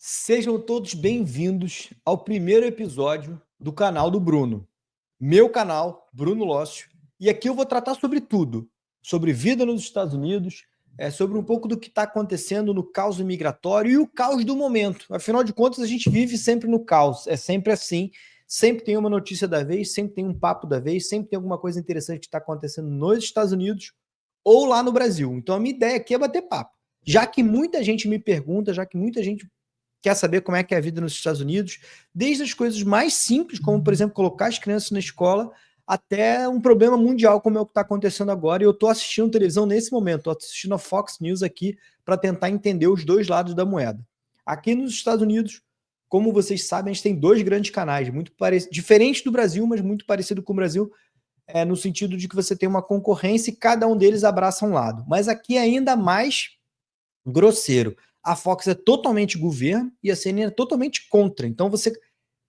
Sejam todos bem-vindos ao primeiro episódio do canal do Bruno. Meu canal, Bruno Lócio. E aqui eu vou tratar sobre tudo. Sobre vida nos Estados Unidos, sobre um pouco do que está acontecendo no caos migratório e o caos do momento. Afinal de contas, a gente vive sempre no caos. É sempre assim. Sempre tem uma notícia da vez, sempre tem um papo da vez, sempre tem alguma coisa interessante que está acontecendo nos Estados Unidos ou lá no Brasil. Então a minha ideia aqui é bater papo. Já que muita gente me pergunta, já que muita gente quer saber como é que é a vida nos Estados Unidos, desde as coisas mais simples, como, por exemplo, colocar as crianças na escola, até um problema mundial como é o que está acontecendo agora. E eu estou assistindo televisão nesse momento, estou assistindo a Fox News aqui para tentar entender os dois lados da moeda. Aqui nos Estados Unidos, como vocês sabem, a gente tem dois grandes canais, muito diferentes do Brasil, mas muito parecido com o Brasil, no sentido de que você tem uma concorrência e cada um deles abraça um lado. Mas aqui é ainda mais grosseiro. A Fox é totalmente governo e a CNN é totalmente contra. Então você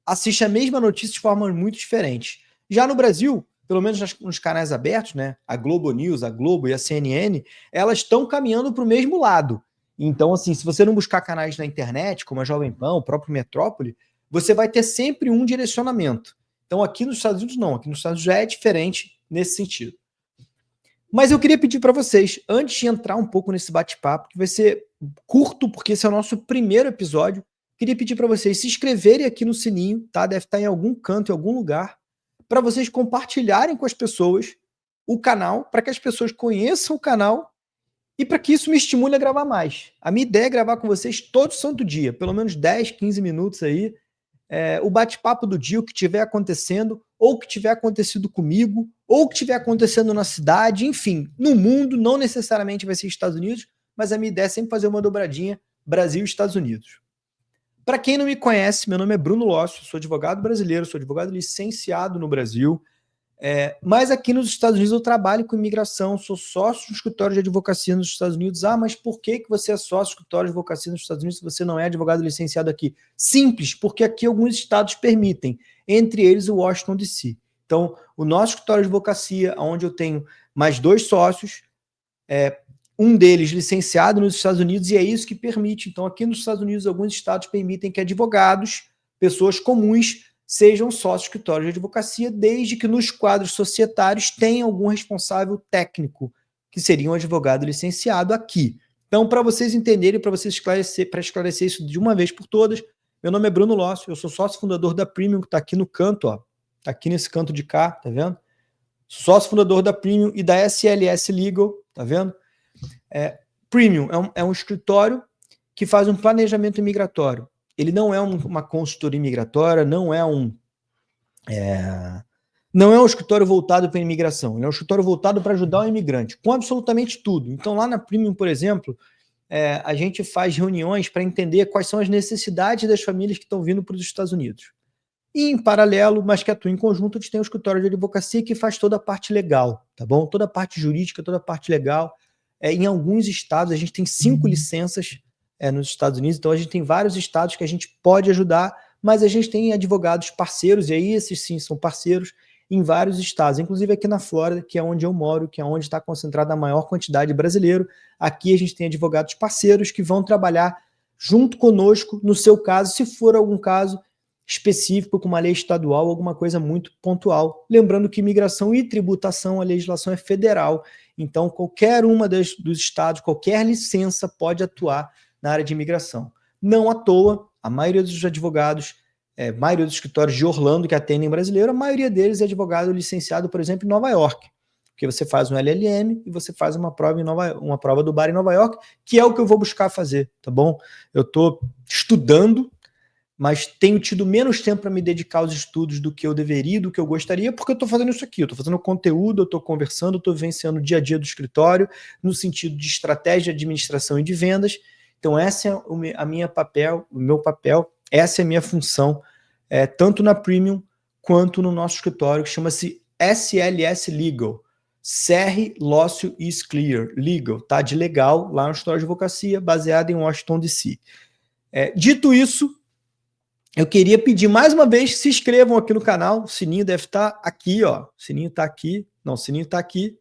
assiste a mesma notícia de formas muito diferentes. Já no Brasil, pelo menos nos canais abertos, né, a Globo News, a Globo e a CNN, elas estão caminhando para o mesmo lado. Então, assim, se você não buscar canais na internet, como a Jovem Pan, o próprio Metrópole, você vai ter sempre um direcionamento. Então, aqui nos Estados Unidos, não. Aqui nos Estados Unidos já é diferente nesse sentido. Mas eu queria pedir para vocês, antes de entrar um pouco nesse bate-papo, que vai ser curto, porque esse é o nosso primeiro episódio, queria pedir para vocês se inscreverem aqui no sininho, tá? Deve estar em algum canto, em algum lugar, para vocês compartilharem com as pessoas o canal, para que as pessoas conheçam o canal e para que isso me estimule a gravar mais. A minha ideia é gravar com vocês todo santo dia, pelo menos 10, 15 minutos aí, o bate-papo do dia, o que tiver acontecendo, ou o que tiver acontecido comigo, ou o que tiver acontecendo na cidade, enfim, no mundo, não necessariamente vai ser Estados Unidos, mas a minha ideia é sempre fazer uma dobradinha Brasil e Estados Unidos. Para quem não me conhece, meu nome é Bruno Lócio, sou advogado brasileiro, sou advogado licenciado no Brasil, mas aqui nos Estados Unidos eu trabalho com imigração, sou sócio do escritório de advocacia nos Estados Unidos. Ah, mas por que você é sócio do escritório de advocacia nos Estados Unidos se você não é advogado licenciado aqui? Simples, porque aqui alguns estados permitem, entre eles o Washington DC. Então, o nosso escritório de advocacia, onde eu tenho mais dois sócios, um deles licenciado nos Estados Unidos, e é isso que permite. Então, aqui nos Estados Unidos, alguns estados permitem que advogados, pessoas comuns, sejam sócios de escritório de advocacia, desde que nos quadros societários tenha algum responsável técnico, que seria um advogado licenciado aqui. Então, para vocês entenderem, para vocês esclarecer isso de uma vez por todas, meu nome é Bruno Lócio, eu sou sócio fundador da Premium, que está aqui no canto, ó, está aqui nesse canto de cá, tá vendo? Sócio fundador da Premium e da SLS Legal, tá vendo? Premium é um escritório que faz um planejamento imigratório. Ele não é uma consultoria imigratória, não é um escritório voltado para a imigração, ele é um escritório voltado para ajudar o imigrante, com absolutamente tudo. Então, lá na Premium, por exemplo, a gente faz reuniões para entender quais são as necessidades das famílias que estão vindo para os Estados Unidos. E, em paralelo, mas que atua em conjunto, a gente tem um escritório de advocacia que faz toda a parte legal, tá bom? Toda a parte jurídica, toda a parte legal. Em alguns estados, a gente tem 5 licenças nos Estados Unidos, então a gente tem vários estados que a gente pode ajudar, mas a gente tem advogados parceiros, e aí esses sim são parceiros em vários estados, inclusive aqui na Flórida, que é onde eu moro, que é onde está concentrada a maior quantidade de brasileiro. Aqui a gente tem advogados parceiros que vão trabalhar junto conosco, no seu caso, se for algum caso específico, com uma lei estadual, alguma coisa muito pontual. Lembrando que imigração e tributação, a legislação é federal, então qualquer uma dos estados, qualquer licença pode atuar na área de imigração. Não à toa, a maioria dos advogados, a maioria dos escritórios de Orlando que atendem brasileiro, a maioria deles é advogado licenciado, por exemplo, em Nova York, porque você faz um LLM e você faz uma prova do bar em Nova York, que é o que eu vou buscar fazer, tá bom? Eu estou estudando, mas tenho tido menos tempo para me dedicar aos estudos do que eu deveria, do que eu gostaria, porque eu estou fazendo isso aqui, eu estou fazendo conteúdo, eu estou conversando, eu estou vivenciando o dia a dia do escritório, no sentido de estratégia de administração e de vendas. Então, esse é o meu papel, essa é a minha função, tanto na Premium quanto no nosso escritório, que chama-se SLS Legal, Serri Lócio is Clear Legal, tá? De legal, lá no escritório de advocacia, baseado em Washington DC. Dito isso, eu queria pedir mais uma vez, se inscrevam aqui no canal, o sininho deve estar aqui, ó, o sininho está aqui, não, o sininho está aqui,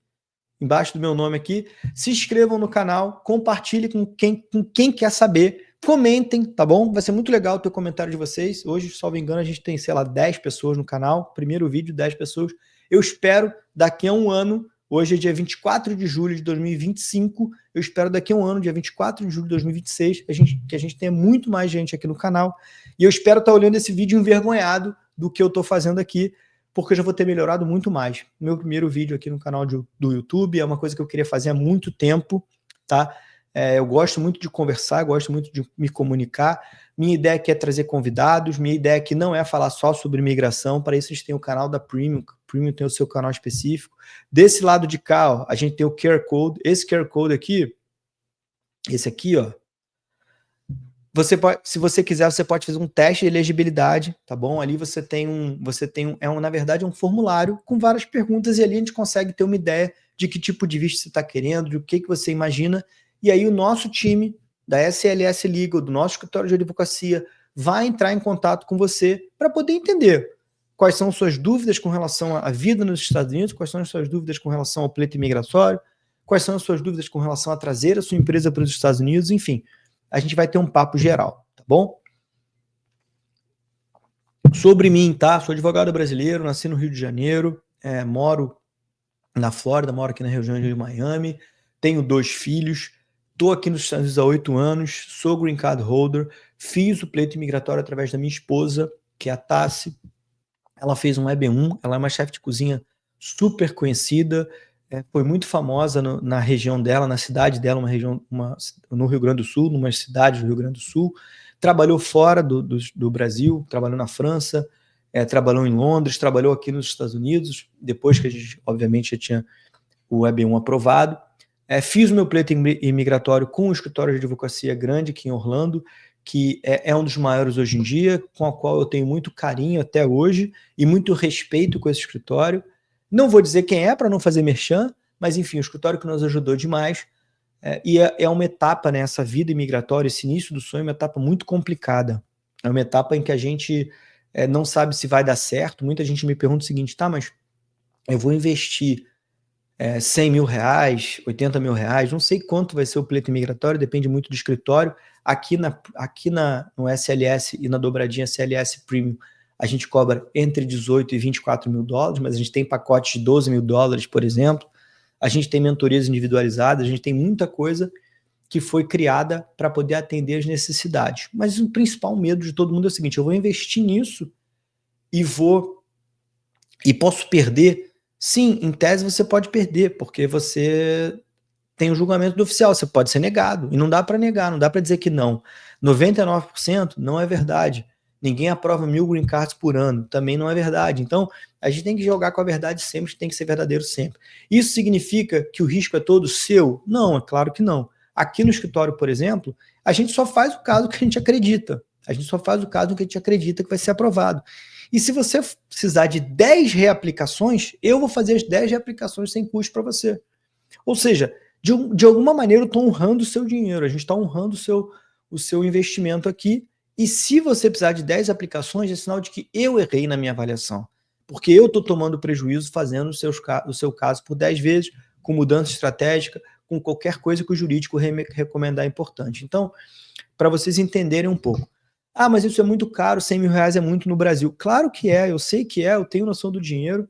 embaixo do meu nome aqui, se inscrevam no canal, compartilhe com quem quer saber, Comentem, tá bom? Vai ser muito legal ter o comentário de vocês. Hoje, salvo engano, a gente tem, sei lá, 10 pessoas no canal. Primeiro vídeo, 10 pessoas. Eu espero daqui a um ano, hoje é dia 24 de julho de 2025, eu espero daqui a um ano, dia 24 de julho de 2026, que a gente tenha muito mais gente aqui no canal. E eu espero estar olhando esse vídeo envergonhado do que eu estou fazendo aqui, porque eu já vou ter melhorado muito mais. Meu primeiro vídeo aqui no canal do YouTube é uma coisa que eu queria fazer há muito tempo, tá? Eu gosto muito de conversar, gosto muito de me comunicar. Minha ideia aqui é trazer convidados, minha ideia aqui não é falar só sobre migração, para isso a gente tem o canal da Premium, Premium tem o seu canal específico. Desse lado de cá, ó, a gente tem o QR Code, esse QR Code aqui, esse aqui, ó, você pode, se você quiser, você pode fazer um teste de elegibilidade, tá bom? Ali na verdade, um formulário com várias perguntas e ali a gente consegue ter uma ideia de que tipo de visto você está querendo, de o que você imagina. E aí o nosso time da SLS Legal, do nosso escritório de advocacia, vai entrar em contato com você para poder entender quais são suas dúvidas com relação à vida nos Estados Unidos, quais são as suas dúvidas com relação ao pleito imigratório, quais são as suas dúvidas com relação a trazer a sua empresa para os Estados Unidos, enfim. A gente vai ter um papo geral, tá bom? Sobre mim, tá? Sou advogado brasileiro, nasci no Rio de Janeiro, moro na Flórida, moro aqui na região de Miami, tenho 2 filhos, estou aqui nos Estados Unidos há 8 anos, sou green card holder, fiz o pleito imigratório através da minha esposa, que é a Tassi. Ela fez um EB1, ela é uma chefe de cozinha super conhecida, foi muito famosa na região dela, na cidade dela, no Rio Grande do Sul, numa cidade do Rio Grande do Sul. Trabalhou fora do Brasil, trabalhou na França, trabalhou em Londres, trabalhou aqui nos Estados Unidos, depois que a gente, obviamente, já tinha o EB1 aprovado. Fiz o meu pleito imigratório com um escritório de advocacia grande aqui em Orlando, que é um dos maiores hoje em dia, com o qual eu tenho muito carinho até hoje e muito respeito com esse escritório. Não vou dizer quem é para não fazer merchan, mas enfim, o escritório que nos ajudou demais. E é uma etapa, né, essa vida imigratória, esse início do sonho é uma etapa muito complicada. É uma etapa em que a gente não sabe se vai dar certo. Muita gente me pergunta o seguinte, tá, mas eu vou investir 100 mil reais, 80 mil reais, não sei quanto vai ser o pleito imigratório, depende muito do escritório. Aqui no SLS e na dobradinha SLS Premium, a gente cobra entre 18 e 24 mil dólares, mas a gente tem pacotes de 12 mil dólares, por exemplo. A gente tem mentorias individualizadas, a gente tem muita coisa que foi criada para poder atender as necessidades. Mas o principal medo de todo mundo é o seguinte, eu vou investir nisso e posso perder. Sim, em tese você pode perder, porque você tem o julgamento do oficial, você pode ser negado, e não dá para negar, não dá para dizer que não. 99% não é verdade. Ninguém aprova 1000 green cards por ano, também não é verdade. Então, a gente tem que jogar com a verdade sempre, tem que ser verdadeiro sempre. Isso significa que o risco é todo seu? Não, é claro que não. Aqui no escritório, por exemplo, a gente só faz o caso que a gente acredita. A gente só faz o caso que a gente acredita que vai ser aprovado. E se você precisar de 10 reaplicações, eu vou fazer as 10 reaplicações sem custo para você. Ou seja, de alguma maneira eu estou honrando o seu dinheiro, a gente está honrando o seu investimento aqui. E se você precisar de 10 aplicações, é sinal de que eu errei na minha avaliação. Porque eu estou tomando prejuízo fazendo o seu caso por 10 vezes, com mudança estratégica, com qualquer coisa que o jurídico recomendar importante. Então, para vocês entenderem um pouco. Ah, mas isso é muito caro, 100 mil reais é muito no Brasil. Claro que é, eu sei que é, eu tenho noção do dinheiro.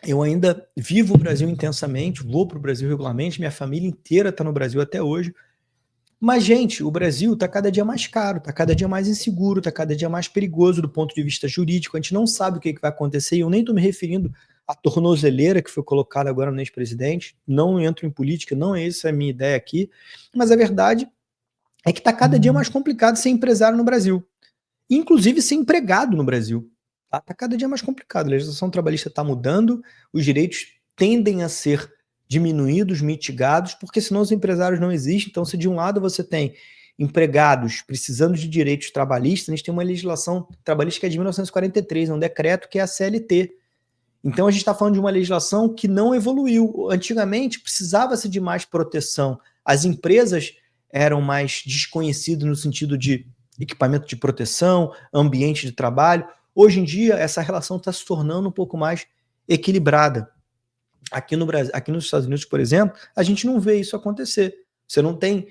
Eu ainda vivo o Brasil intensamente, vou para o Brasil regularmente, minha família inteira está no Brasil até hoje. Mas, gente, o Brasil está cada dia mais caro, está cada dia mais inseguro, está cada dia mais perigoso do ponto de vista jurídico. A gente não sabe o que vai acontecer, e eu nem estou me referindo à tornozeleira que foi colocada agora no ex-presidente. Não entro em política, não é essa a minha ideia aqui. Mas a verdade é que está cada dia mais complicado ser empresário no Brasil. Inclusive ser empregado no Brasil. Está cada dia mais complicado. A legislação trabalhista está mudando, os direitos tendem a ser diminuídos, mitigados, porque senão os empresários não existem. Então, se de um lado você tem empregados precisando de direitos trabalhistas, a gente tem uma legislação trabalhista que é de 1943, é um decreto que é a CLT. Então, a gente está falando de uma legislação que não evoluiu. Antigamente, precisava-se de mais proteção. As empresas eram mais desconhecidas no sentido de equipamento de proteção, ambiente de trabalho. Hoje em dia, essa relação está se tornando um pouco mais equilibrada. Aqui no Brasil, aqui nos Estados Unidos, por exemplo, a gente não vê isso acontecer. Você não tem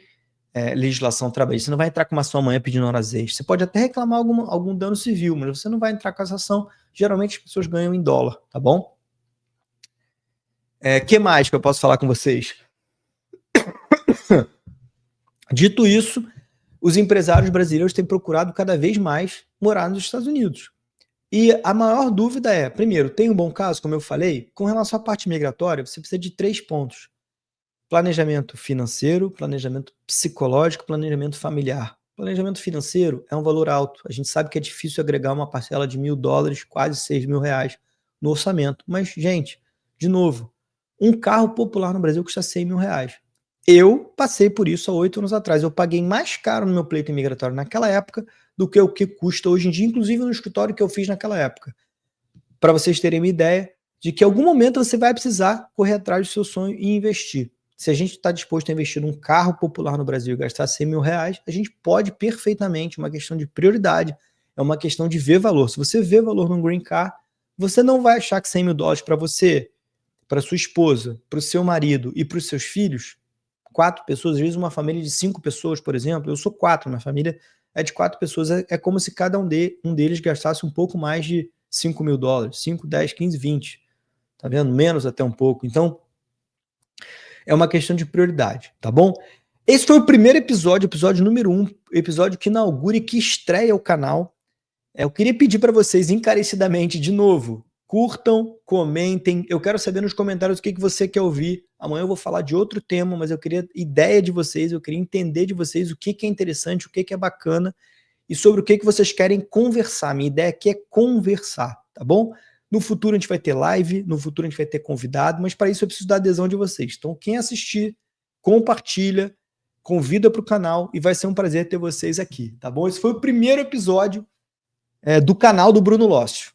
legislação trabalhista. Você não vai entrar com uma ação amanhã pedindo horas extras. Você pode até reclamar algum dano civil, mas você não vai entrar com essa ação. Geralmente as pessoas ganham em dólar, tá bom? Que mais que eu posso falar com vocês? Dito isso, os empresários brasileiros têm procurado cada vez mais morar nos Estados Unidos. E a maior dúvida é, primeiro, tem um bom caso, como eu falei, com relação à parte migratória, você precisa de 3 pontos. Planejamento financeiro, planejamento psicológico, planejamento familiar. Planejamento financeiro é um valor alto. A gente sabe que é difícil agregar uma parcela de $1.000, quase R$6.000 no orçamento. Mas, gente, de novo, um carro popular no Brasil custa R$100.000. Eu passei por isso há 8 anos atrás. Eu paguei mais caro no meu pleito imigratório naquela época do que o que custa hoje em dia, inclusive no escritório que eu fiz naquela época. Para vocês terem uma ideia de que em algum momento você vai precisar correr atrás do seu sonho e investir. Se a gente está disposto a investir num carro popular no Brasil e gastar R$100.000, a gente pode perfeitamente, uma questão de prioridade, é uma questão de ver valor. Se você vê valor num green car, você não vai achar que $100.000 para você, para sua esposa, para o seu marido e para os seus filhos, 4 pessoas, às vezes uma família de 5 pessoas, por exemplo, eu sou 4, minha família é de 4 pessoas, é como se cada um deles gastasse um pouco mais de $5.000, 5, 10, 15, 20, tá vendo? Menos até um pouco. Então, é uma questão de prioridade, tá bom? Esse foi o primeiro episódio, episódio número 1, episódio que inaugura e que estreia o canal. Eu queria pedir para vocês encarecidamente, de novo, curtam, comentem. Eu quero saber nos comentários o que você quer ouvir. Amanhã eu vou falar de outro tema, mas eu queria ideia de vocês, eu queria entender de vocês o que é interessante, o que é bacana e sobre o que vocês querem conversar. Minha ideia aqui é conversar, tá bom? No futuro a gente vai ter live, no futuro a gente vai ter convidado, mas para isso eu preciso da adesão de vocês. Então quem assistir, compartilha, convida para o canal e vai ser um prazer ter vocês aqui, tá bom? Esse foi o primeiro episódio do canal do Bruno Lócio.